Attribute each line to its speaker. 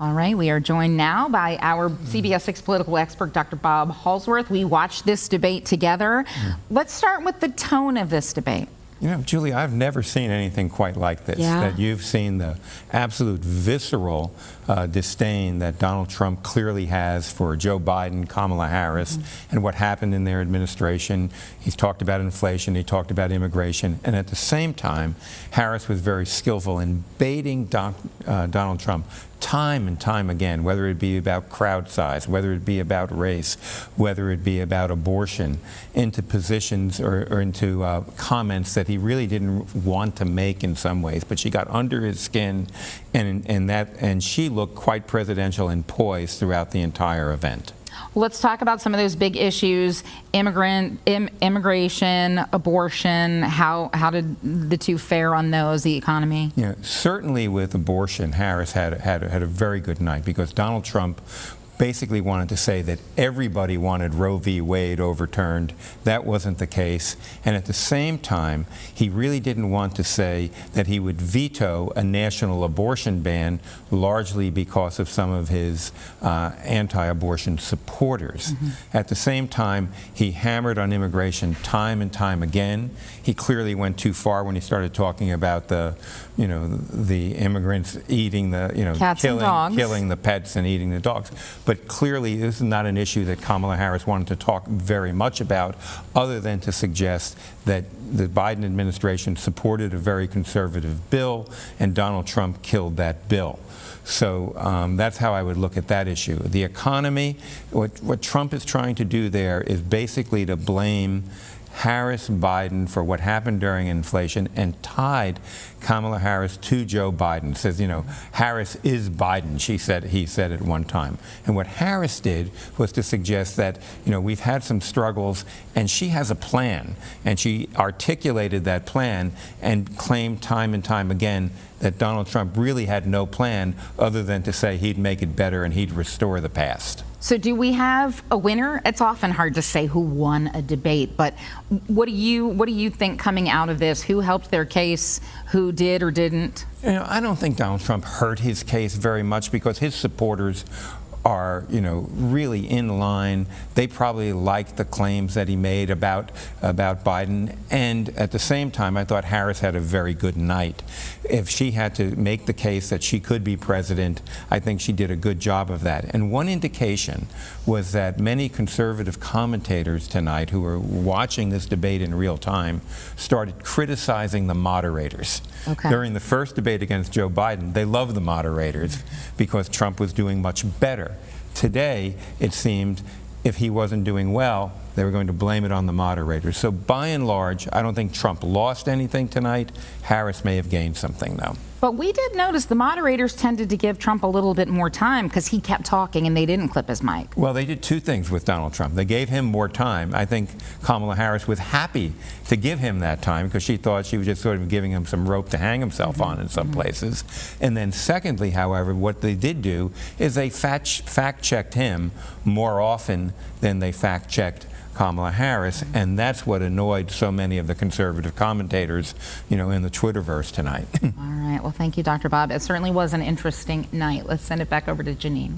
Speaker 1: All right, we are joined now by our CBS 6 political expert, Dr. Bob Holsworth. We watched this debate together. Let's start with the tone of this debate.
Speaker 2: You know, Julie, I've never seen anything quite like this.
Speaker 1: Yeah.
Speaker 2: That you've seen the absolute visceral disdain that Donald Trump clearly has for Joe Biden, Kamala Harris, and what happened in their administration. He's talked about inflation, he talked about immigration, and at the same time, Harris was very skillful in baiting Donald Trump time and time again, whether it be about crowd size, whether it be about race, whether it be about abortion, into positions or into comments that he really didn't want to make in some ways, but she got under his skin, and she looked quite presidential and poised throughout the entire event.
Speaker 1: Let's talk about some of those big issues: immigration, abortion. How did the two fare on those? The economy.
Speaker 2: Yeah, certainly with abortion, Harris had a very good night, because Donald Trump basically wanted to say that everybody wanted Roe v. Wade overturned. That wasn't the case. And at the same time, he really didn't want to say that he would veto a national abortion ban, largely because of some of his anti-abortion supporters. At the same time, he hammered on immigration time and time again. He clearly went too far when he started talking about the immigrants eating the,
Speaker 1: cats and dogs,
Speaker 2: killing the pets and eating the dogs. But clearly, this is not an issue that Kamala Harris wanted to talk very much about, other than to suggest that the Biden administration supported a very conservative bill, and Donald Trump killed that bill. So that's how I would look at that issue. The economy, what Trump is trying to do there is basically to blame Harris, Biden for what happened during inflation, and tied Kamala Harris to Joe Biden. Says, Harris is Biden, he said at one time. And what Harris did was to suggest that, we've had some struggles, and she has a plan. And she articulated that plan and claimed time and time again that Donald Trump really had no plan other than to say he'd make it better and he'd restore the past.
Speaker 1: So do we have a winner? It's often hard to say who won a debate, but what do you think coming out of this? Who helped their case? Who did or didn't?
Speaker 2: I don't think Donald Trump hurt his case very much, because his supporters are, really in line. They probably liked the claims that he made about Biden. And at the same time, I thought Harris had a very good night. If she had to make the case that she could be president, I think she did a good job of that. And one indication was that many conservative commentators tonight who were watching this debate in real time started criticizing the moderators.
Speaker 1: Okay.
Speaker 2: During the first debate against Joe Biden, they loved the moderators because Trump was doing much better. Today, it seemed, if he wasn't doing well, they were going to blame it on the moderators. So by and large, I don't think Trump lost anything tonight. Harris may have gained something, though.
Speaker 1: But we did notice the moderators tended to give Trump a little bit more time, because he kept talking and they didn't clip his mic.
Speaker 2: Well, they did two things with Donald Trump. They gave him more time. I think Kamala Harris was happy to give him that time, because she thought she was just sort of giving him some rope to hang himself on in some places. And then secondly, however, what they did do is they fact-checked him more often than they fact-checked Kamala Harris, and that's what annoyed so many of the conservative commentators, in the Twitterverse tonight.
Speaker 1: All right. Well, thank you, Dr. Bob. It certainly was an interesting night. Let's send it back over to Janine.